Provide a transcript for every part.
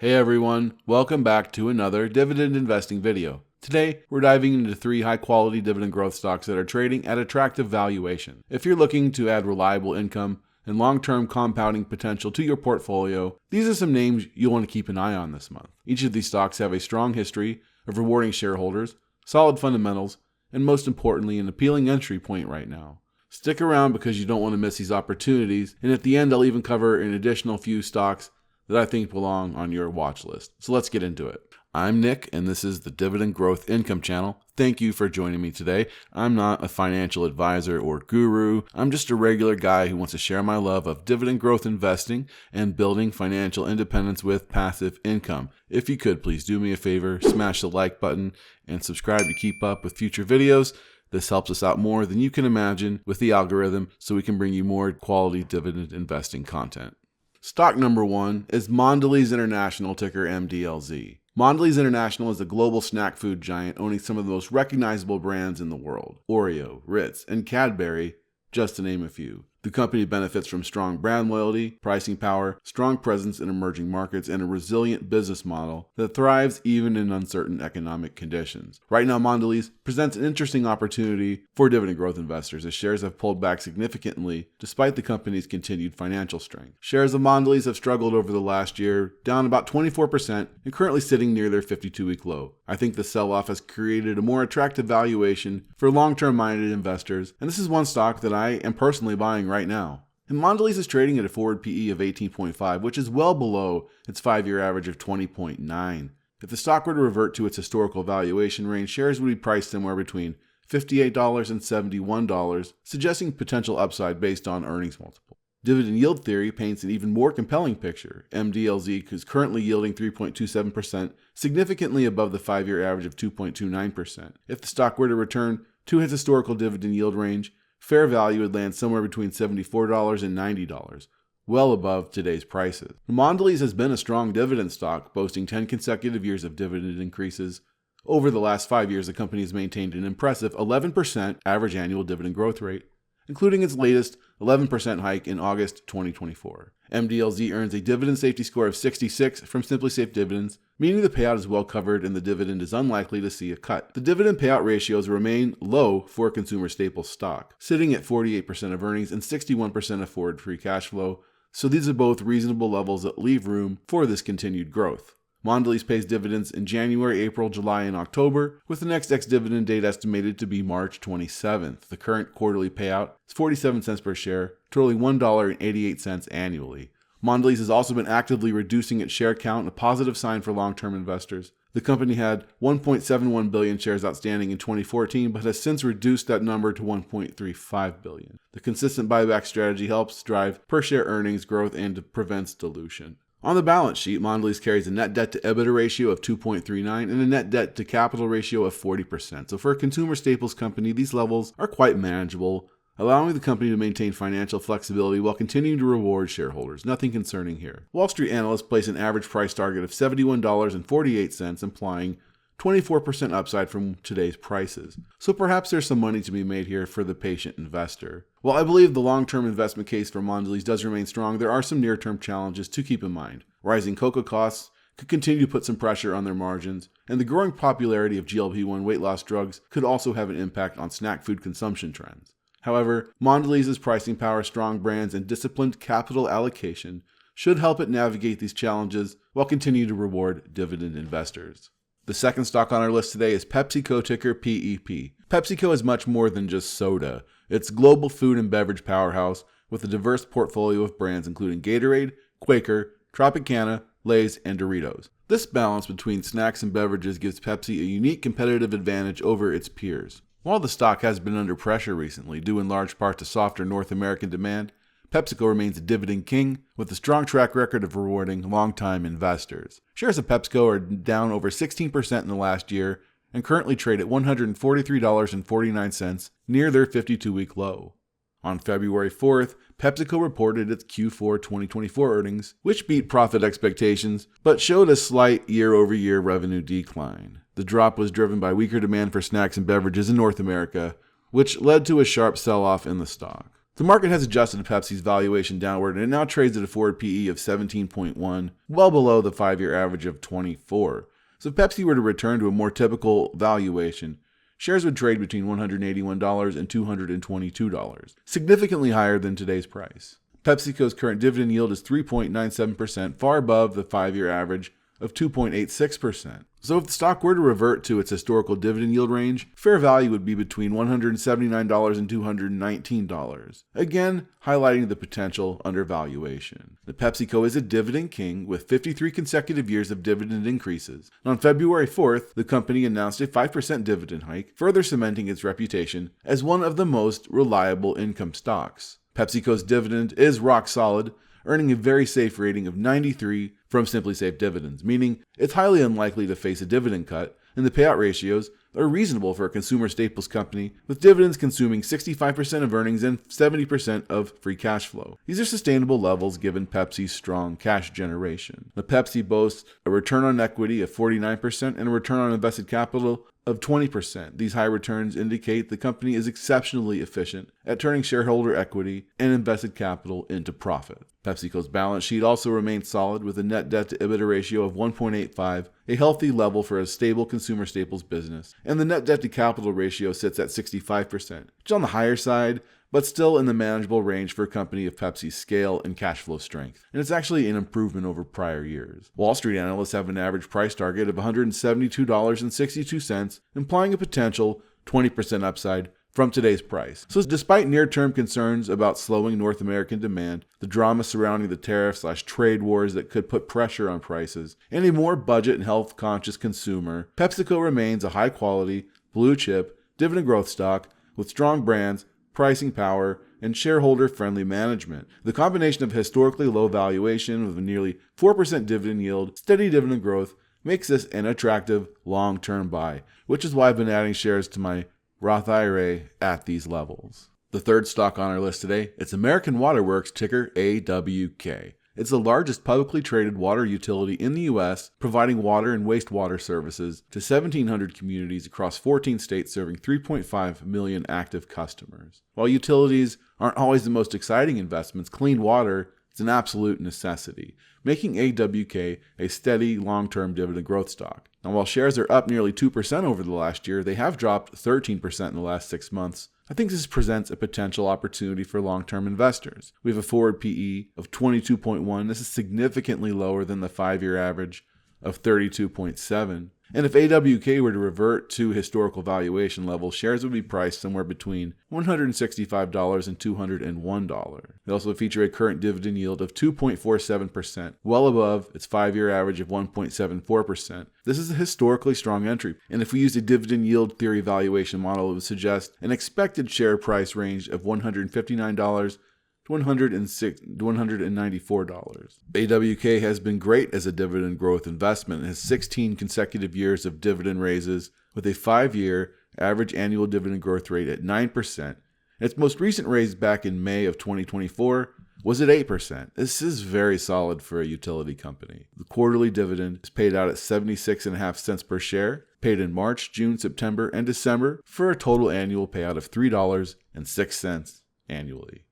Hey everyone, welcome back to another dividend investing video. Today, we're diving into 3 high-quality dividend growth stocks that are trading at attractive valuation. If you're looking to add reliable income and long-term compounding potential to your portfolio, these are some names you'll want to keep an eye on this month. Each of these stocks have a strong history of rewarding shareholders, solid fundamentals, and most importantly, an appealing entry point right now. Stick around because you don't want to miss these opportunities, and at the end, I'll even cover an additional few stocks that I think belong on your watch list. So let's get into it. I'm Nick, and this is the Dividend Growth Income channel. Thank you for joining me today. I'm not a financial advisor or guru. I'm just a regular guy who wants to share my love of dividend growth investing and building financial independence with passive income. If you could, please do me a favor, smash the like button and subscribe to keep up with future videos. This helps us out more than you can imagine with the algorithm, so we can bring you more quality dividend investing content. Stock number 1 is Mondelez International, ticker MDLZ. Mondelez International is a global snack food giant owning some of the most recognizable brands in the world: Oreo, Ritz, and Cadbury, just to name a few. The company benefits from strong brand loyalty, pricing power, strong presence in emerging markets, and a resilient business model that thrives even in uncertain economic conditions. Right now, Mondelez presents an interesting opportunity for dividend growth investors as shares have pulled back significantly despite the company's continued financial strength. Shares of Mondelez have struggled over the last year, down about 24% and currently sitting near their 52-week low. I think the sell-off has created a more attractive valuation for long-term minded investors, and this is one stock that I am personally buying right now. And Mondelez is trading at a forward PE of 18.5, which is well below its 5-year average of 20.9. If the stock were to revert to its historical valuation range, shares would be priced somewhere between $58 and $71, suggesting potential upside based on earnings multiple. Dividend yield theory paints an even more compelling picture. MDLZ is currently yielding 3.27%, significantly above the 5-year average of 2.29%. If the stock were to return to its historical dividend yield range, fair value would land somewhere between $74 and $90, well above today's prices. Mondelez has been a strong dividend stock, boasting 10 consecutive years of dividend increases. Over the last 5 years, the company has maintained an impressive 11% average annual dividend growth rate, including its latest 11% hike in August 2024. MDLZ earns a dividend safety score of 66 from SimpliSafe Dividends, meaning the payout is well covered and the dividend is unlikely to see a cut. The dividend payout ratios remain low for a consumer staples stock, sitting at 48% of earnings and 61% of forward free cash flow, so these are both reasonable levels that leave room for this continued growth. Mondelez pays dividends in January, April, July, and October, with the next ex-dividend date estimated to be March 27th. The current quarterly payout is 47 cents per share, totaling $1.88 annually. Mondelez has also been actively reducing its share count, a positive sign for long-term investors. The company had 1.71 billion shares outstanding in 2014, but has since reduced that number to 1.35 billion. The consistent buyback strategy helps drive per-share earnings growth and prevents dilution. On the balance sheet, Mondelez carries a net debt to EBITDA ratio of 2.39 and a net debt to capital ratio of 40%. So for a consumer staples company, these levels are quite manageable, allowing the company to maintain financial flexibility while continuing to reward shareholders. Nothing concerning here. Wall Street analysts place an average price target of $71.48, implying 24% upside from today's prices. So perhaps there's some money to be made here for the patient investor. While I believe the long-term investment case for Mondelez does remain strong, there are some near-term challenges to keep in mind. Rising cocoa costs could continue to put some pressure on their margins, and the growing popularity of GLP-1 weight loss drugs could also have an impact on snack food consumption trends. However, Mondelez's pricing power, strong brands, and disciplined capital allocation should help it navigate these challenges while continuing to reward dividend investors. The second stock on our list today is PepsiCo, ticker PEP. PepsiCo is much more than just soda. It's a global food and beverage powerhouse with a diverse portfolio of brands including Gatorade, Quaker, Tropicana, Lay's, and Doritos. This balance between snacks and beverages gives Pepsi a unique competitive advantage over its peers. While the stock has been under pressure recently, due in large part to softer North American demand, PepsiCo remains a dividend king with a strong track record of rewarding long-time investors. Shares of PepsiCo are down over 16% in the last year and currently trade at $143.49, near their 52-week low. On February 4th, PepsiCo reported its Q4 2024 earnings, which beat profit expectations, but showed a slight year-over-year revenue decline. The drop was driven by weaker demand for snacks and beverages in North America, which led to a sharp sell-off in the stock. The market has adjusted Pepsi's valuation downward and it now trades at a forward PE of 17.1, well below the 5-year average of 24. So if Pepsi were to return to a more typical valuation, shares would trade between $181 and $222, significantly higher than today's price. PepsiCo's current dividend yield is 3.97%, far above the 5-year average of 2.86%. So if the stock were to revert to its historical dividend yield range, fair value would be between $179 and $219, again highlighting the potential undervaluation. The PepsiCo is a dividend king with 53 consecutive years of dividend increases. On February 4th, the company announced a 5% dividend hike, further cementing its reputation as one of the most reliable income stocks. PepsiCo's dividend is rock solid, earning a very safe rating of 93 from Simply Safe Dividends, meaning it's highly unlikely to face a dividend cut, and the payout ratios are reasonable for a consumer staples company, with dividends consuming 65% of earnings and 70% of free cash flow. These are sustainable levels given Pepsi's strong cash generation. The Pepsi boasts a return on equity of 49% and a return on invested capital of 20%. These high returns indicate the company is exceptionally efficient at turning shareholder equity and invested capital into profit. PepsiCo's balance sheet also remains solid with a net debt to EBITDA ratio of 1.85, a healthy level for a stable consumer staples business, and the net debt to capital ratio sits at 65%, which is on the higher side, but still in the manageable range for a company of Pepsi's scale and cash flow strength. And it's actually an improvement over prior years. Wall Street analysts have an average price target of $172.62, implying a potential 20% upside from today's price. So despite near-term concerns about slowing North American demand, the drama surrounding the tariff/trade wars that could put pressure on prices, and a more budget and health-conscious consumer, PepsiCo remains a high-quality, blue-chip, dividend growth stock with strong brands, pricing power, and shareholder-friendly management. The combination of historically low valuation with a nearly 4% dividend yield, steady dividend growth, makes this an attractive long-term buy, which is why I've been adding shares to my Roth IRA at these levels. The third stock on our list today, it's American Water Works, ticker AWK. It's the largest publicly traded water utility in the U.S., providing water and wastewater services to 1,700 communities across 14 states, serving 3.5 million active customers. While utilities aren't always the most exciting investments, clean water is an absolute necessity, making AWK a steady long-term dividend growth stock. Now, while shares are up nearly 2% over the last year, they have dropped 13% in the last 6 months. I think this presents a potential opportunity for long-term investors. We have a forward PE of 22.1. This is significantly lower than the 5-year average of 32.7. And if AWK were to revert to historical valuation levels, shares would be priced somewhere between $165 and $201. They also feature a current dividend yield of 2.47%, well above its 5-year average of 1.74%. This is a historically strong entry, and if we used a dividend yield theory valuation model, it would suggest an expected share price range of $159 to $194. AWK has been great as a dividend growth investment and has 16 consecutive years of dividend raises with a 5-year average annual dividend growth rate at 9%. Its most recent raise back in May of 2024 was at 8%. This is very solid for a utility company. The quarterly dividend is paid out at 76.5 cents per share, paid in March, June, September, and December for a total annual payout of $3.06 annually.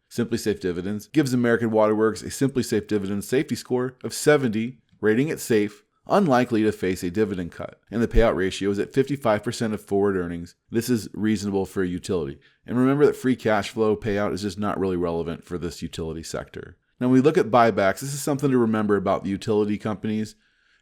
Simply Safe Dividends gives American Water Works a Simply Safe Dividend safety score of 70, rating it safe, unlikely to face a dividend cut, and the payout ratio is at 55% of forward earnings. This is reasonable for a utility. And remember that free cash flow payout is just not really relevant for this utility sector. Now, when we look at buybacks, this is something to remember about the utility companies,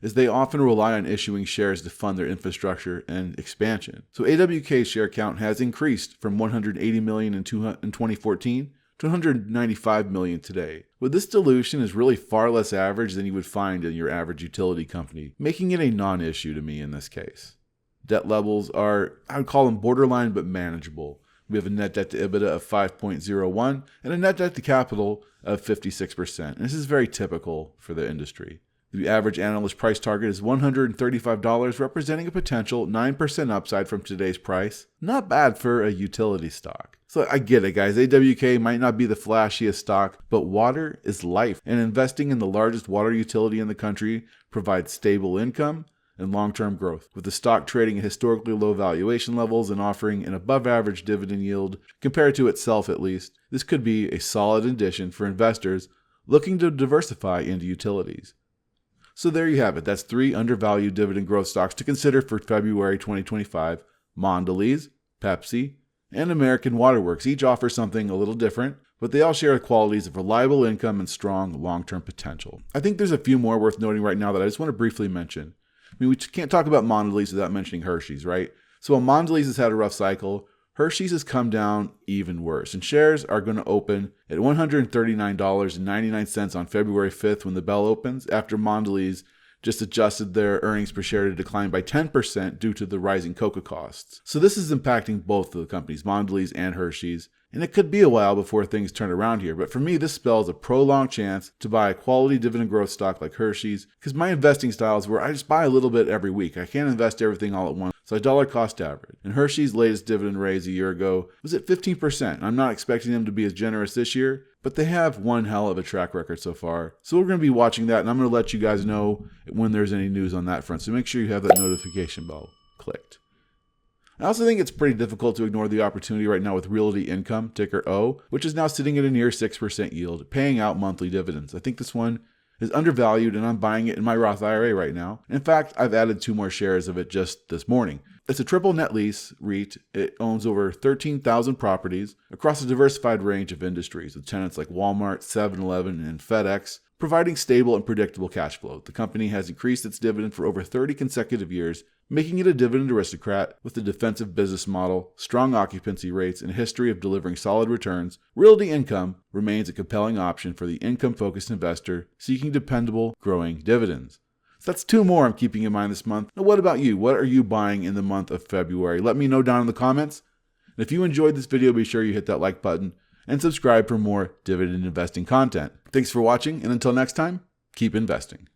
is they often rely on issuing shares to fund their infrastructure and expansion. So AWK's share count has increased from 180 million in 2014 to 195 million today. But this dilution is really far less average than you would find in your average utility company, making it a non-issue to me in this case. Debt levels are, I would call them borderline but manageable. We have a net debt to EBITDA of 5.01 and a net debt to capital of 56%. And this is very typical for the industry. The average analyst price target is $135, representing a potential 9% upside from today's price. Not bad for a utility stock. So I get it, guys. AWK might not be the flashiest stock, but water is life. And investing in the largest water utility in the country provides stable income, and long-term growth, with the stock trading at historically low valuation levels and offering an above-average dividend yield compared to itself at least. This could be a solid addition for investors looking to diversify into utilities. So there you have it. That's 3 undervalued dividend growth stocks to consider for February 2025. Mondelez, Pepsi, and American Waterworks each offer something a little different, but they all share the qualities of reliable income and strong long-term potential. I think there's a few more worth noting right now that I just want to briefly mention. I mean, we can't talk about Mondelez without mentioning Hershey's, right? So while Mondelez has had a rough cycle, Hershey's has come down even worse, and shares are going to open at $139.99 on February 5th when the bell opens, after Mondelez just adjusted their earnings per share to decline by 10% due to the rising cocoa costs. So this is impacting both of the companies, Mondelez and Hershey's, and it could be a while before things turn around here. But for me, this spells a prolonged chance to buy a quality dividend growth stock like Hershey's, because my investing style is where I just buy a little bit every week. I can't invest everything all at once, so I dollar cost average. And Hershey's latest dividend raise a year ago was at 15%. I'm not expecting them to be as generous this year, but they have one hell of a track record so far. So we're going to be watching that, and I'm going to let you guys know when there's any news on that front. So make sure you have that notification bell clicked. I also think it's pretty difficult to ignore the opportunity right now with Realty Income, ticker O, which is now sitting at a near 6% yield, paying out monthly dividends. I think this one is undervalued, and I'm buying it in my Roth IRA right now. In fact, I've added 2 more shares of it just this morning. It's a triple net lease REIT. It owns over 13,000 properties across a diversified range of industries, with tenants like Walmart, 7-Eleven, and FedEx, providing stable and predictable cash flow. The company has increased its dividend for over 30 consecutive years, making it a dividend aristocrat with a defensive business model, strong occupancy rates, and a history of delivering solid returns. Realty Income remains a compelling option for the income-focused investor seeking dependable, growing dividends. So that's 2 more I'm keeping in mind this month. Now, what about you? What are you buying in the month of February? Let me know down in the comments. And if you enjoyed this video, be sure you hit that like button and subscribe for more dividend investing content. Thanks for watching, and until next time, keep investing.